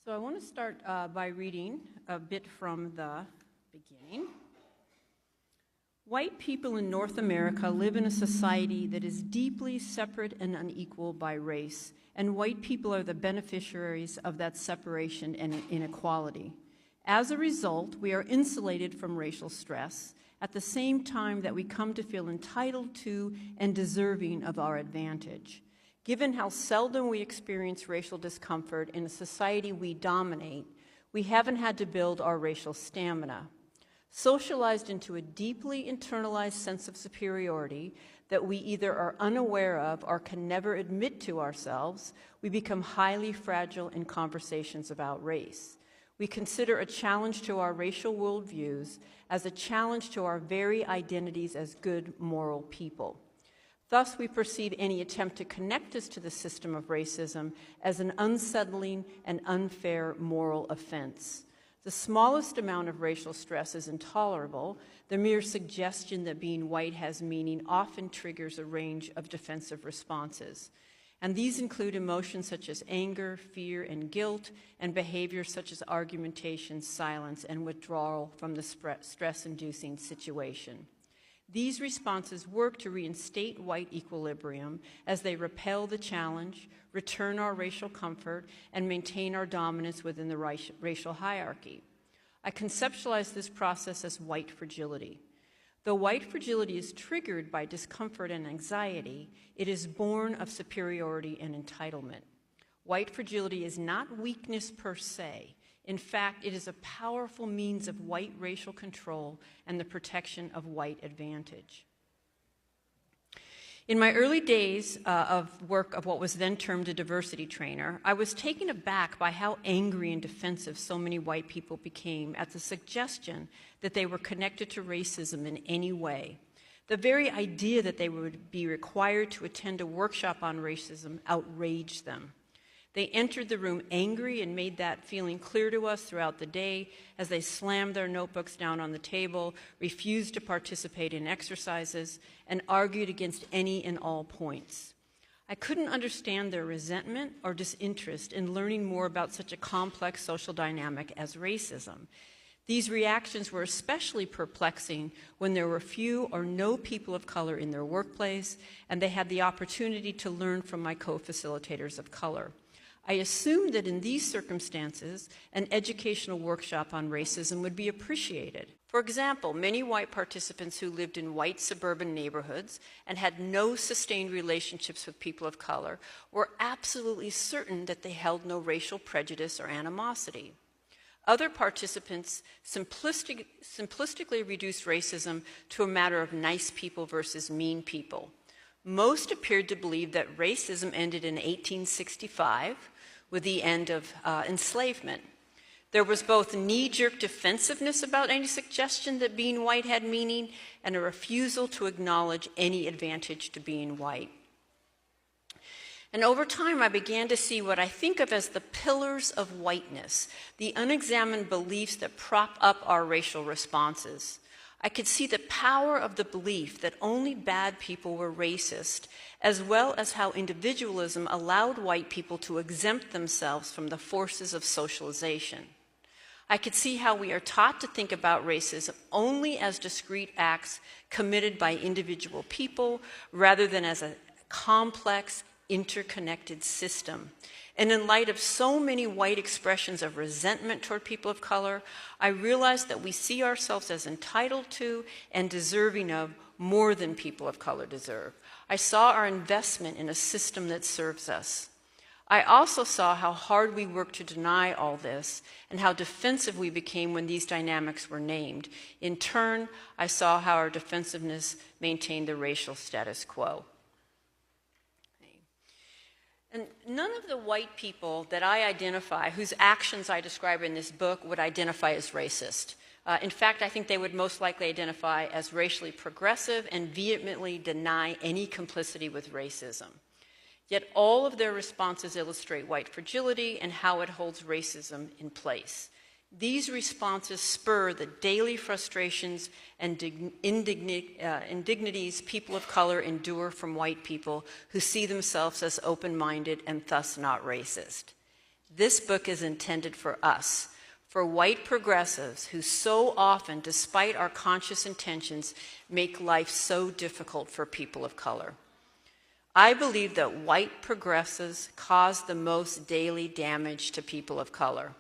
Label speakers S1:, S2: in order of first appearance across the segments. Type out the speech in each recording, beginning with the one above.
S1: So I want to start by reading a bit from the beginning. White people in North America live in a society that is deeply separate and unequal by race, and white people are the beneficiaries of that separation and inequality. As a result, we are insulated from racial stress at the same time that we come to feel entitled to and deserving of our advantage. Given how seldom we experience racial discomfort in a society we dominate, we haven't had to build our racial stamina. Socialized into a deeply internalized sense of superiority that we either are unaware of or can never admit to ourselves, we become highly fragile in conversations about race. We consider a challenge to our racial worldviews as a challenge to our very identities as good, moral people. Thus, we perceive any attempt to connect us to the system of racism as an unsettling and unfair moral offense. The smallest amount of racial stress is intolerable. The mere suggestion that being white has meaning often triggers a range of defensive responses. And these include emotions such as anger, fear, and guilt, and behaviors such as argumentation, silence, and withdrawal from the stress-inducing situation. These responses work to reinstate white equilibrium as they repel the challenge, return our racial comfort, and maintain our dominance within the racial hierarchy. I conceptualize this process as white fragility. Though white fragility is triggered by discomfort and anxiety, it is born of superiority and entitlement. White fragility is not weakness per se. In fact, it is a powerful means of white racial control and the protection of white advantage. In my early days of work of what was then termed a diversity trainer, I was taken aback by how angry and defensive so many white people became at the suggestion that they were connected to racism in any way. The very idea that they would be required to attend a workshop on racism outraged them. They entered the room angry and made that feeling clear to us throughout the day as they slammed their notebooks down on the table, refused to participate in exercises, and argued against any and all points. I couldn't understand their resentment or disinterest in learning more about such a complex social dynamic as racism. These reactions were especially perplexing when there were few or no people of color in their workplace, and they had the opportunity to learn from my co-facilitators of color. I assumed that in these circumstances, an educational workshop on racism would be appreciated. For example, many white participants who lived in white suburban neighborhoods and had no sustained relationships with people of color were absolutely certain that they held no racial prejudice or animosity. Other participants simplistically reduced racism to a matter of nice people versus mean people. Most appeared to believe that racism ended in 1865 with the end of enslavement. There was both knee-jerk defensiveness about any suggestion that being white had meaning and a refusal to acknowledge any advantage to being white. And over time, I began to see what I think of as the pillars of whiteness, the unexamined beliefs that prop up our racial responses. I could see the power of the belief that only bad people were racist, as well as how individualism allowed white people to exempt themselves from the forces of socialization. I could see how we are taught to think about racism only as discrete acts committed by individual people, rather than as a complex, interconnected system. And in light of so many white expressions of resentment toward people of color, I realized that we see ourselves as entitled to and deserving of more than people of color deserve. I saw our investment in a system that serves us. I also saw how hard we worked to deny all this and how defensive we became when these dynamics were named. In turn, I saw how our defensiveness maintained the racial status quo. And none of the white people that I identify, whose actions I describe in this book, would identify as racist. In fact, I think they would most likely identify as racially progressive and vehemently deny any complicity with racism. Yet all of their responses illustrate white fragility and how it holds racism in place. These responses spur the daily frustrations and indignities people of color endure from white people who see themselves as open-minded and thus not racist. This book is intended for us, for white progressives who so often, despite our conscious intentions, make life so difficult for people of color. I believe that white progressives cause the most daily damage to people of color.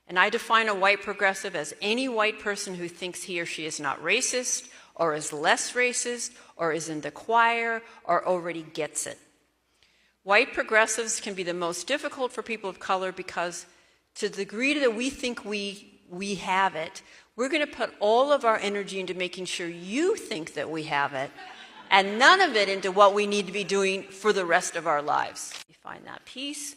S1: And I define a white progressive as any white person who thinks he or she is not racist, or is less racist, or is in the choir, or already gets it. White progressives can be the most difficult for people of color because to the degree that we think we have it, we're going to put all of our energy into making sure you think that we have it, and none of it into what we need to be doing for the rest of our lives. You find that piece.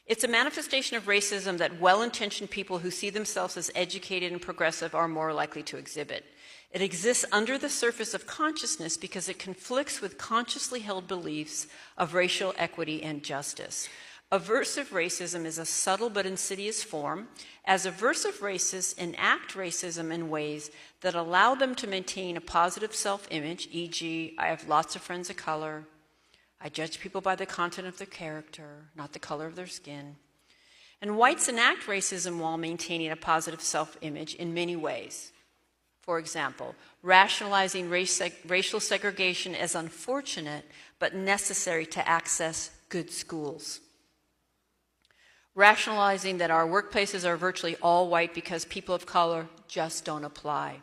S1: It's a manifestation of racism that well-intentioned people who see themselves as educated and progressive are more likely to exhibit. It exists under the surface of consciousness because it conflicts with consciously held beliefs of racial equity and justice. Aversive racism is a subtle but insidious form, as aversive racists enact racism in ways that allow them to maintain a positive self-image, e.g., I have lots of friends of color, I judge people by the content of their character, not the color of their skin. And whites enact racism while maintaining a positive self-image in many ways. For example, rationalizing racial segregation as unfortunate but necessary to access good schools. Rationalizing that our workplaces are virtually all white because people of color just don't apply.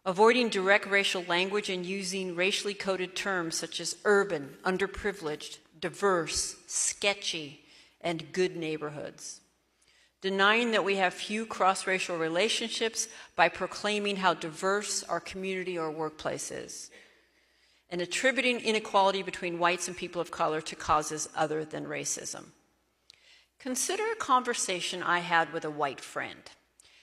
S1: Avoiding direct racial language and using racially coded terms such as urban, underprivileged, diverse, sketchy, and good neighborhoods. Denying that we have few cross-racial relationships by proclaiming how diverse our community or workplace is. And attributing inequality between whites and people of color to causes other than racism. Consider a conversation I had with a white friend.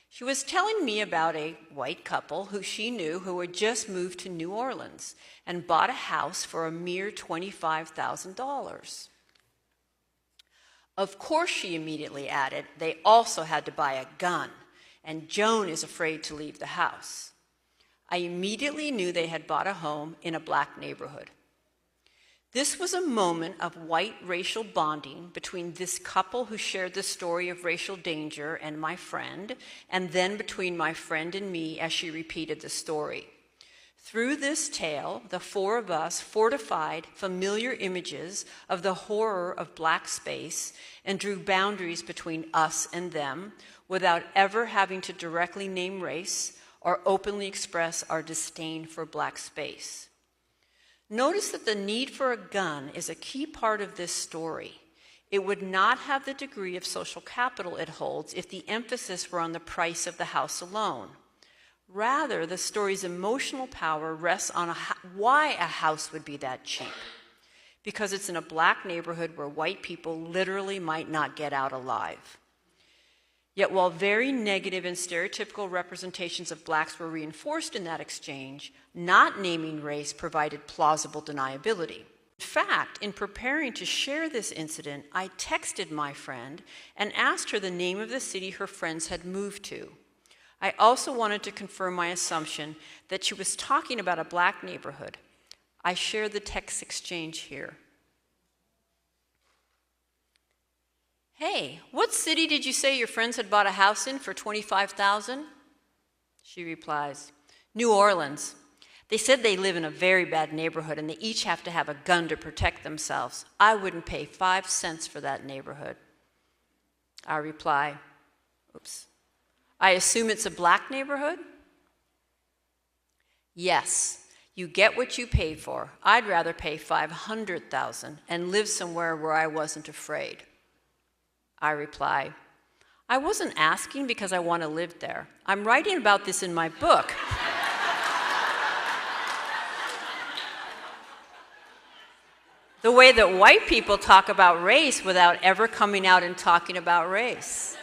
S1: She was telling me about a white couple who she knew who had just moved to New Orleans and bought a house for a mere $25,000. Of course, she immediately added, they also had to buy a gun, and Joan is afraid to leave the house. I immediately knew they had bought a home in a black neighborhood. This was a moment of white racial bonding between this couple who shared the story of racial danger and my friend, and then between my friend and me as she repeated the story. Through this tale, the four of us fortified familiar images of the horror of black space and drew boundaries between us and them without ever having to directly name race or openly express our disdain for black space. Notice that the need for a gun is a key part of this story. It would not have the degree of social capital it holds if the emphasis were on the price of the house alone. Rather, the story's emotional power rests on why a house would be that cheap. Because it's in a black neighborhood where white people literally might not get out alive. Yet while very negative and stereotypical representations of blacks were reinforced in that exchange, not naming race provided plausible deniability. In fact, in preparing to share this incident, I texted my friend and asked her the name of the city her friends had moved to. I also wanted to confirm my assumption that she was talking about a black neighborhood. I share the text exchange here. Hey, what city did you say your friends had bought a house in for $25,000? She replies, New Orleans. They said they live in a very bad neighborhood and they each have to have a gun to protect themselves. I wouldn't pay 5 cents for that neighborhood. I reply, oops. I assume it's a black neighborhood? Yes, you get what you pay for. I'd rather pay $500,000 and live somewhere where I wasn't afraid. I reply, I wasn't asking because I want to live there. I'm writing about this in my book. The way that white people talk about race without ever coming out and talking about race.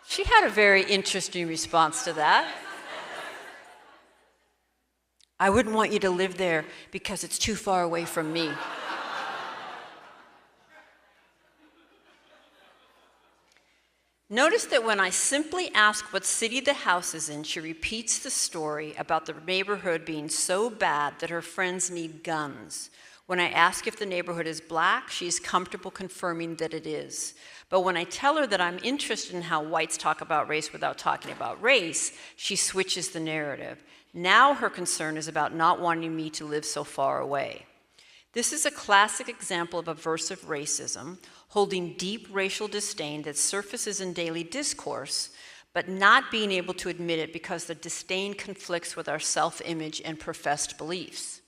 S1: She had a very interesting response to that. I wouldn't want you to live there because it's too far away from me. Notice that when I simply ask what city the house is in, she repeats the story about the neighborhood being so bad that her friends need guns, When I ask if the neighborhood is black, she's comfortable confirming that it is. But when I tell her that I'm interested in how whites talk about race without talking about race, she switches the narrative. Now her concern is about not wanting me to live so far away. This is a classic example of aversive racism, holding deep racial disdain that surfaces in daily discourse, but not being able to admit it because the disdain conflicts with our self-image and professed beliefs.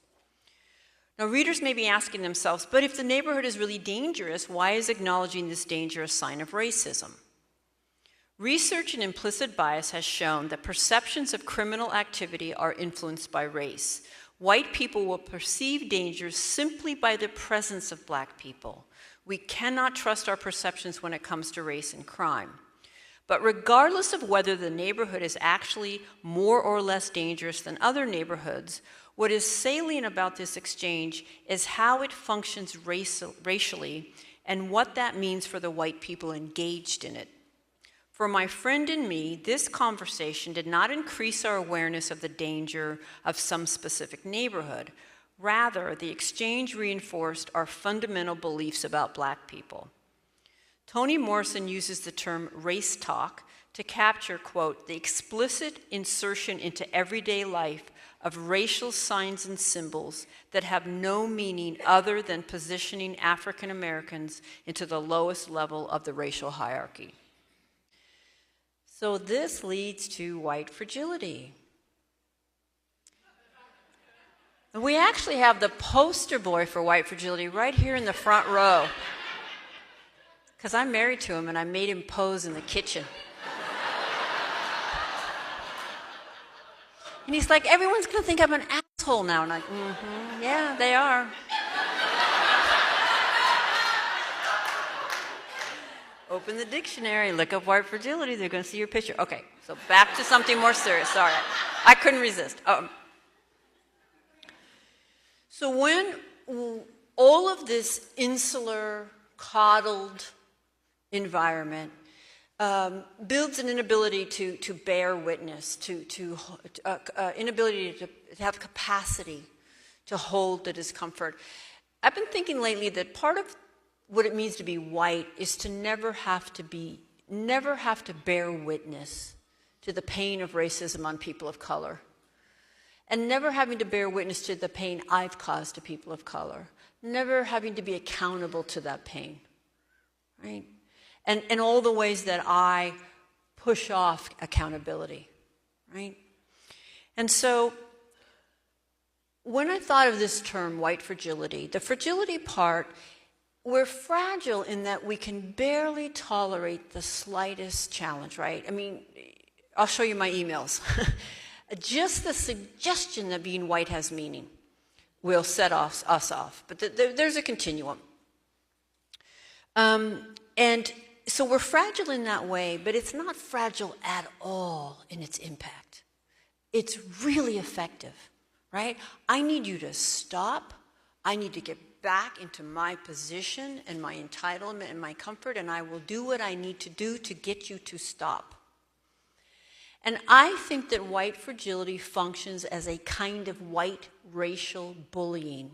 S1: Now, readers may be asking themselves, but if the neighborhood is really dangerous, why is acknowledging this danger a sign of racism? Research in implicit bias has shown that perceptions of criminal activity are influenced by race. White people will perceive dangers simply by the presence of black people. We cannot trust our perceptions when it comes to race and crime. But regardless of whether the neighborhood is actually more or less dangerous than other neighborhoods, what is salient about this exchange is how it functions racially and what that means for the white people engaged in it. For my friend and me, this conversation did not increase our awareness of the danger of some specific neighborhood. Rather, the exchange reinforced our fundamental beliefs about black people. Toni Morrison uses the term race talk to capture, quote, the explicit insertion into everyday life of racial signs and symbols that have no meaning other than positioning African Americans into the lowest level of the racial hierarchy. So this leads to white fragility. And we actually have the poster boy for white fragility right here in the front row. Because I'm married to him and I made him pose in the kitchen. And he's like, everyone's going to think I'm an asshole now. And I'm like, yeah, they are. Open the dictionary, look up white fragility, they're going to see your picture. Okay, so back to something more serious. Sorry, I couldn't resist. So when all of this insular, coddled environment builds an inability to bear witness, inability to have capacity to hold the discomfort. I've been thinking lately that part of what it means to be white is to never have to bear witness to the pain of racism on people of color, and never having to bear witness to the pain I've caused to people of color, never having to be accountable to that pain, right? And all the ways that I push off accountability, right? And so when I thought of this term, white fragility, the fragility part, we're fragile in that we can barely tolerate the slightest challenge, right? I mean, I'll show you my emails. Just the suggestion that being white has meaning will set us off. But there's a continuum. And so we're fragile in that way, but it's not fragile at all in its impact. It's really effective, right? I need you to stop. I need to get back into my position and my entitlement and my comfort, and I will do what I need to do to get you to stop. And I think that white fragility functions as a kind of white racial bullying.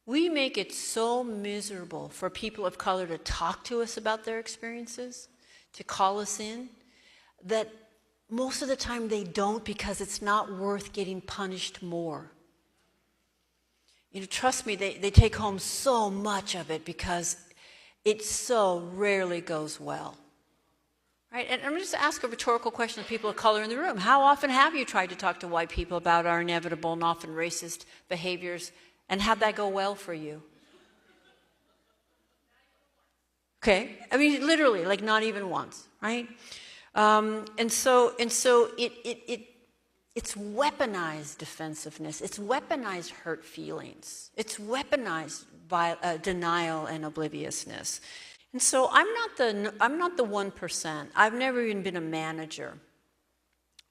S1: We make it so miserable for people of color to talk to us about their experiences, to call us in, that most of the time they don't because it's not worth getting punished more. You know, trust me, they take home so much of it because it so rarely goes well. Right? And I'm going to just ask a rhetorical question of people of color in the room. How often have you tried to talk to white people about our inevitable and often racist behaviors, and how'd that go well for you? Okay, I mean, literally, like not even once, right? And so it's weaponized defensive-ness. It's weaponized hurt feelings. It's weaponized denial and obliviousness. And so I'm not the 1%. I've never even been a manager.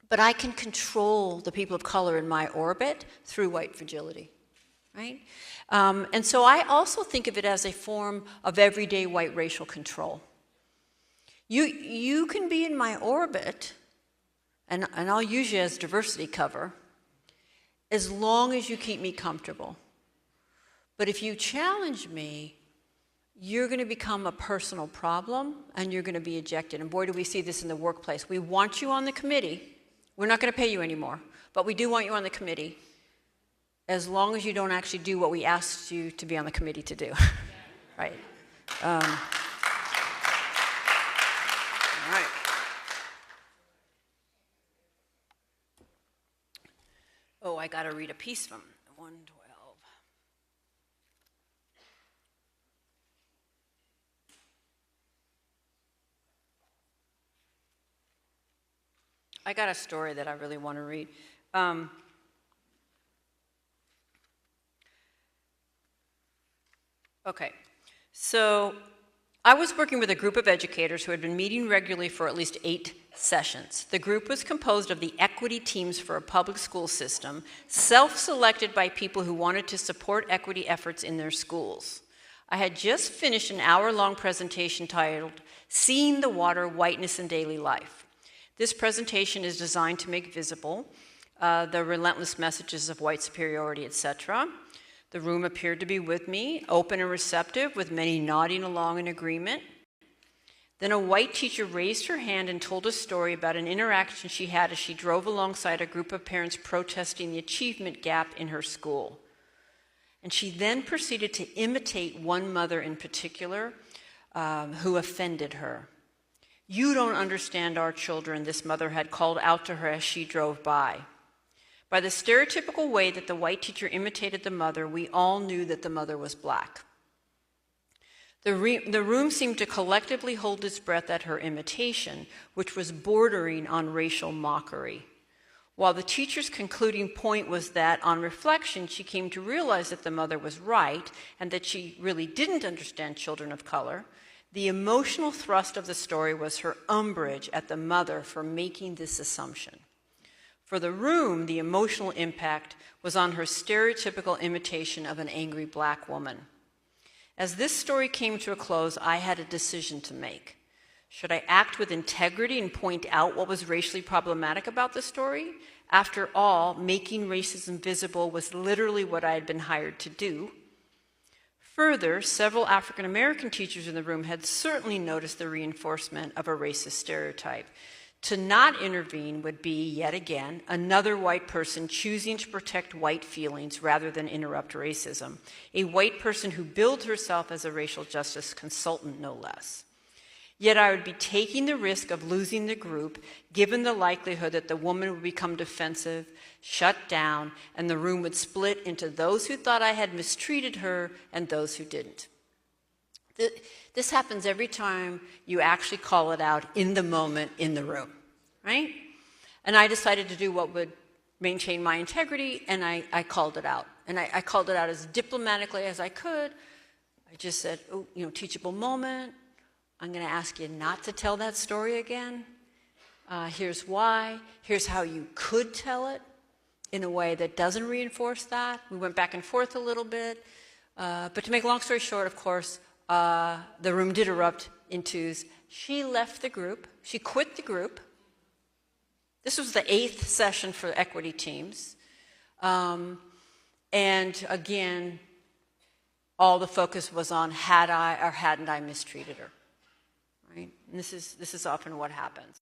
S1: But I can control the people of color in my orbit through white fragility, right? And so I also think of it as a form of everyday white racial control. You can be in my orbit, and I'll use you as diversity cover, as long as you keep me comfortable. But if you challenge me, you're going to become a personal problem, and you're going to be ejected. And boy, do we see this in the workplace. We want you on the committee. We're not going to pay you anymore, but we do want you on the committee as long as you don't actually do what we asked you to be on the committee to do. Right? All right. Oh, I got to read a piece from 112. I got a story that I really want to read. Okay, so I was working with a group of educators who had been meeting regularly for at least 8 sessions. The group was composed of the equity teams for a public school system, self-selected by people who wanted to support equity efforts in their schools. I had just finished an hour-long presentation titled, Seeing the Water, Whiteness in Daily Life. This presentation is designed to make visible the relentless messages of white superiority, etc. The room appeared to be with me, open and receptive, with many nodding along in agreement. Then a white teacher raised her hand and told a story about an interaction she had as she drove alongside a group of parents protesting the achievement gap in her school. And she then proceeded to imitate one mother in particular who offended her. "You don't understand our children," this mother had called out to her as she drove by. By the stereotypical way that the white teacher imitated the mother, we all knew that the mother was black. The room seemed to collectively hold its breath at her imitation, which was bordering on racial mockery. While the teacher's concluding point was that, on reflection, she came to realize that the mother was right and that she really didn't understand children of color, the emotional thrust of the story was her umbrage at the mother for making this assumption. For the room, the emotional impact was on her stereotypical imitation of an angry black woman. As this story came to a close, I had a decision to make. Should I act with integrity and point out what was racially problematic about the story? After all, making racism visible was literally what I had been hired to do. Further, several African American teachers in the room had certainly noticed the reinforcement of a racist stereotype. To not intervene would be, yet again, another white person choosing to protect white feelings rather than interrupt racism. A white person who billed herself as a racial justice consultant, no less. Yet I would be taking the risk of losing the group, given the likelihood that the woman would become defensive, shut down, and the room would split into those who thought I had mistreated her and those who didn't. This happens every time you actually call it out in the moment in the room, right? And I decided to do what would maintain my integrity, and I called it out. And I called it out as diplomatically as I could. I just said, oh, teachable moment. I'm going to ask you not to tell that story again. Here's why. Here's how you could tell it in a way that doesn't reinforce that. We went back and forth a little bit. But to make a long story short, of course, the room did erupt in twos. She left the group. She quit the group. This was the 8th session for equity teams. And again, all the focus was on had I or hadn't I mistreated her. Right? And this is often what happens.